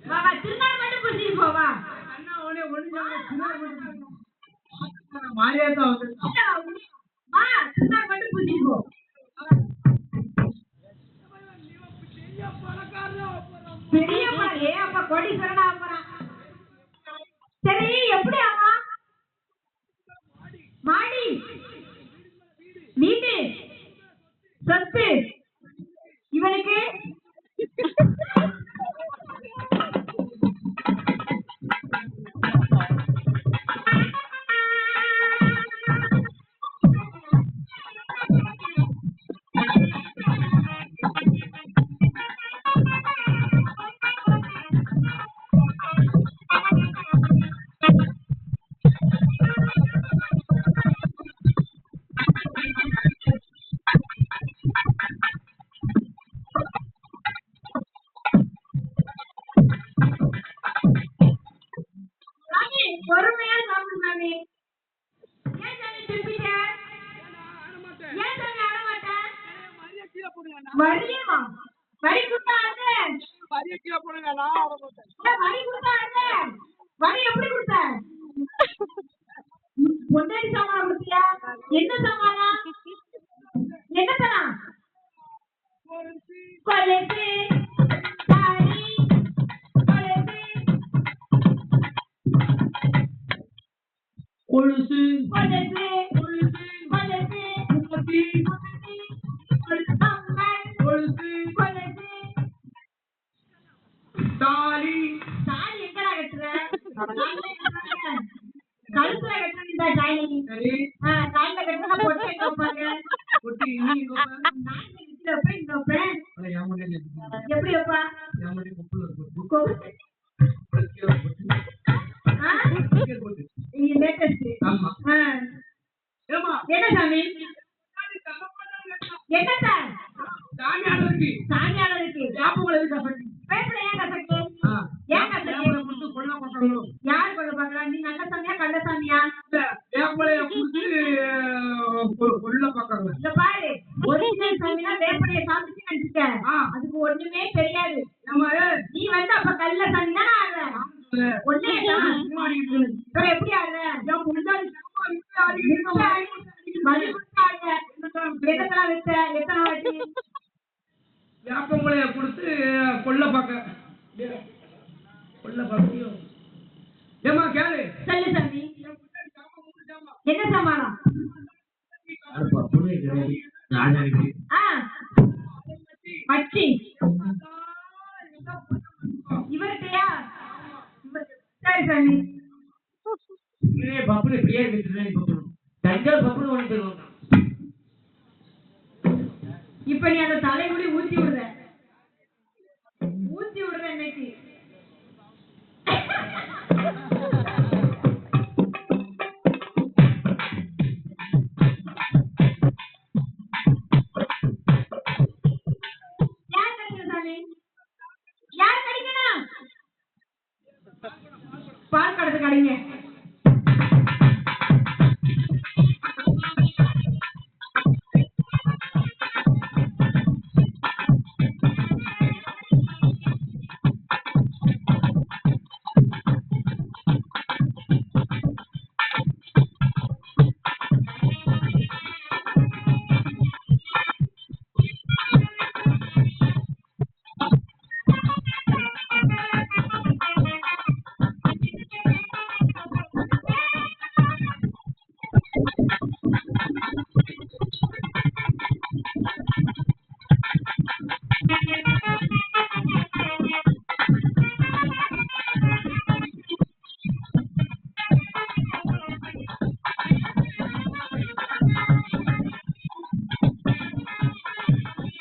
வா வா திருநாள் மட்டும் புடிச்சிட்டு போ வா. அண்ணா ஒண்ணே மாரியா தான் வந்து வா திருநாள் மட்டும் புடிச்சிட்டு போ. பெரிய பாரு அப்ப கோடீஸ்வரனா போறான். சரி எப்படி ஆமா மாடி வீடு சொத்து இவனுக்கு பொறுமையா சாப்பிடு சாமி. ஏன் சாமி திருப்பிட்ட? ஏன் சாமி ஆட மாட்டேன்? வரியமா வரி கொடுத்தா வரி கீழே போடுங்க. வரி கொடுத்தா வரி எப்படி கொடுத்த? பொண்டாடி சாமான கொடுத்தியா? என்ன சாமானா? என்ன தரா? கொலைக்கு தாரி கொலைக்கு கொலுசு கொலைக்கு கொலுசு கொலைக்கு முப்பத்தி கொலுசு கொலைக்கு தாலி தாலி எங்கடா கட்டுற? கழுத்துல கட்டுறா தாலி. சரி காலில கட்டுறா பொட்டு எங்க வைப்பாங்க? பொட்டி நீ எப்படி வைப்பா? என்ன சாமி? என்ன சார்? சாமியாளருக்கு பேப்பர் ஏன் கசக்கு? ஏன் கசக்கு? யார் கொள்ள பாக்குறா? நீ நல்ல சாமியா கள்ள சாமியா? இந்த பாரு ஒரிஜினல் சாமினா வேப்பனைய சாப்பிட்டு நினைச்சுக்க. அதுக்கு ஒண்ணுமே தெரியாது. நீ வந்து அப்ப கள்ள சாமி தானே ஆடுற? ஒண்ணே எப்படி ஆடுற? எத்தனை வாட்டி வேப்பமுளைய கொடுத்து கொல்ல பாக்க ஏமா கேளு. சொல்லு சாமி. என்ன சமாளம்? மச்சி இவர்கிட்டயா? சரி சாமி. இப்ப நீ அந்த தலைமுடி ஊத்தி விடுற இன்னைக்கு. யார் கடிக்கணும் சாமி? யார் கடிக்கணும்? பால் கடத்து கடிங்க.